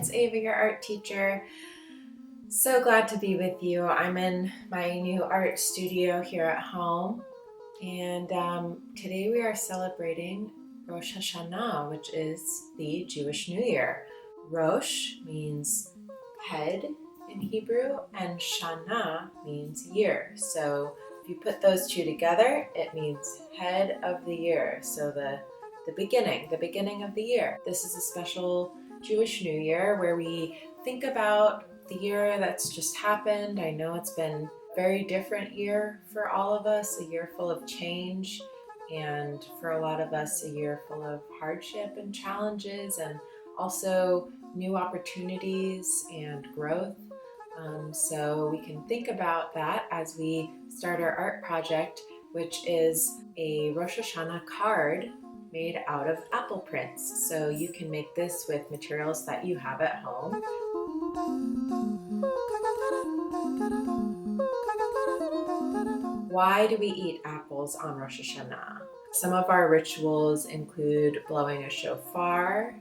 it's Ava, your art teacher. So glad to be with you. I'm in my new art studio here at home, and today we are celebrating Rosh Hashanah, which is the Jewish New Year. Rosh means head in Hebrew, and Shana means year. So if you put those two together, it means head of the year. So the beginning of the year. This is a special Jewish New Year where we think about the year that's just happened. I know it's been a very different year for all of us, a year full of change, and for a lot of us, a year full of hardship and challenges, and also new opportunities and growth. So we can think about that as we start our art project, which is a Rosh Hashanah card made out of apple prints. So you can make this with materials that you have at home. Why do we eat apples on Rosh Hashanah? Some of our rituals include blowing a shofar,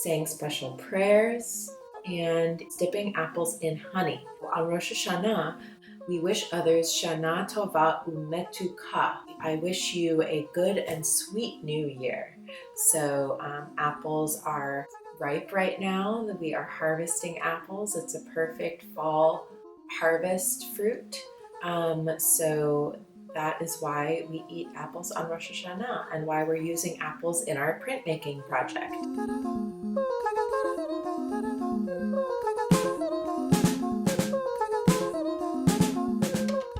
saying special prayers, and dipping apples in honey. On Rosh Hashanah, we wish others Shana Tova Umetukah. I wish you a good and sweet new year. So apples are ripe right now. We are harvesting apples. It's a perfect fall harvest fruit. So that is why we eat apples on Rosh Hashanah and why we're using apples in our printmaking project.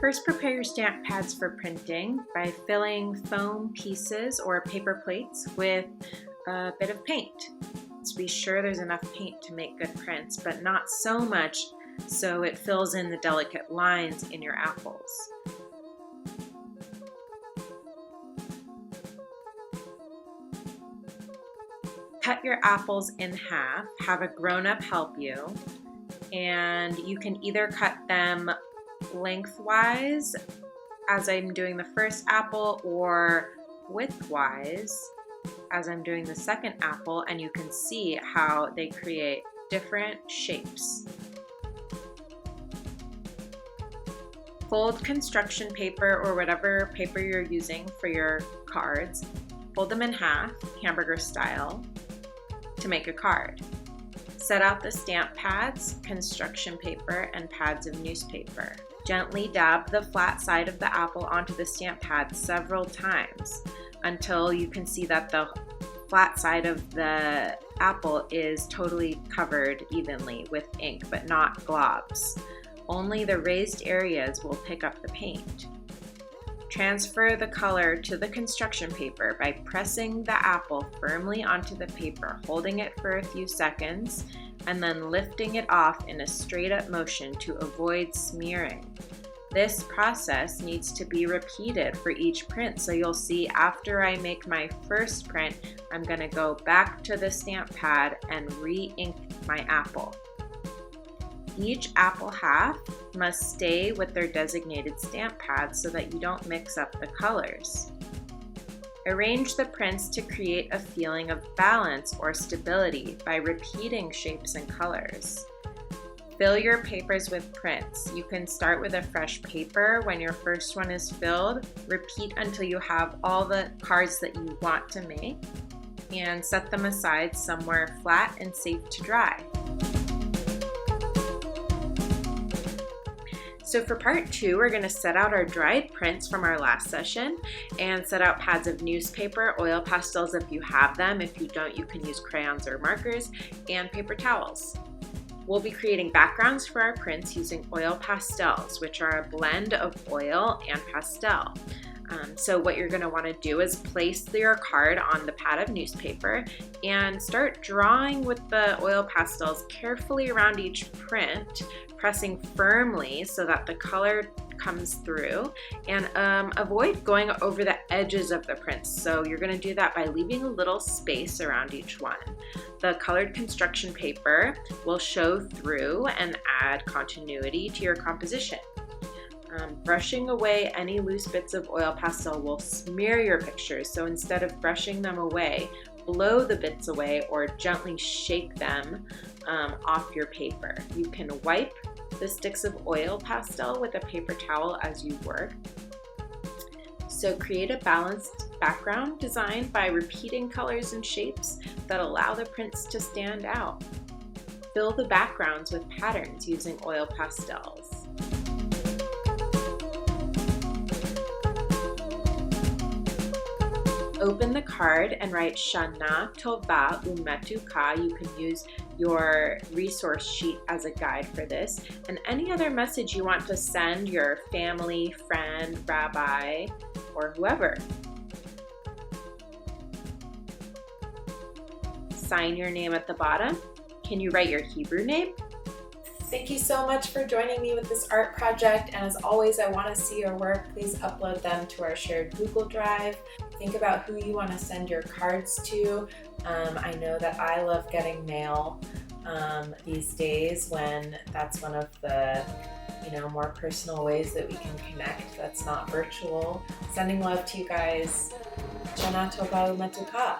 First, prepare your stamp pads for printing by filling foam pieces or paper plates with a bit of paint. So be sure there's enough paint to make good prints, but not so much so it fills in the delicate lines in your apples. Cut your apples in half, have a grown-up help you, and you can either cut them lengthwise as I'm doing the first apple or widthwise as I'm doing the second apple, and you can see how they create different shapes. Fold construction paper or whatever paper you're using for your cards, fold them in half, hamburger style, to make a card. Set out the stamp pads, construction paper, and pads of newspaper. Gently dab the flat side of the apple onto the stamp pad several times until you can see that the flat side of the apple is totally covered evenly with ink, but not globs. Only the raised areas will pick up the paint. Transfer the color to the construction paper by pressing the apple firmly onto the paper, holding it for a few seconds, and then lifting it off in a straight up motion to avoid smearing. This process needs to be repeated for each print, so you'll see after I make my first print, I'm going to go back to the stamp pad and re-ink my apple. Each apple half must stay with their designated stamp pads so that you don't mix up the colors. Arrange the prints to create a feeling of balance or stability by repeating shapes and colors. Fill your papers with prints. You can start with a fresh paper when your first one is filled. Repeat until you have all the cards that you want to make, and set them aside somewhere flat and safe to dry. So for part 2, we're going to set out our dried prints from our last session and set out pads of newspaper, oil pastels if you have them. If you don't, you can use crayons or markers, and paper towels. We'll be creating backgrounds for our prints using oil pastels, which are a blend of oil and pastel. So what you're going to want to do is place your card on the pad of newspaper and start drawing with the oil pastels carefully around each print, pressing firmly so that the color comes through, and avoid going over the edges of the prints. So you're going to do that by leaving a little space around each one. The colored construction paper will show through and add continuity to your composition. Brushing away any loose bits of oil pastel will smear your pictures, so instead of brushing them away, blow the bits away or gently shake them off your paper. You can wipe the sticks of oil pastel with a paper towel as you work. So create a balanced background design by repeating colors and shapes that allow the prints to stand out. Fill the backgrounds with patterns using oil pastels. Open the card and write Shana Tova Umetukah. You can use your resource sheet as a guide for this, and any other message you want to send your family, friend, rabbi, or whoever. Sign your name at the bottom. Can you write your Hebrew name? Thank you so much for joining me with this art project, and as always, I want to see your work. Please upload them to our shared Google Drive. Think about who you want to send your cards to. I know that I love getting mail these days, when that's one of the more personal ways that we can connect that's not virtual. Sending love to you guys. Shana Tova Umetukah.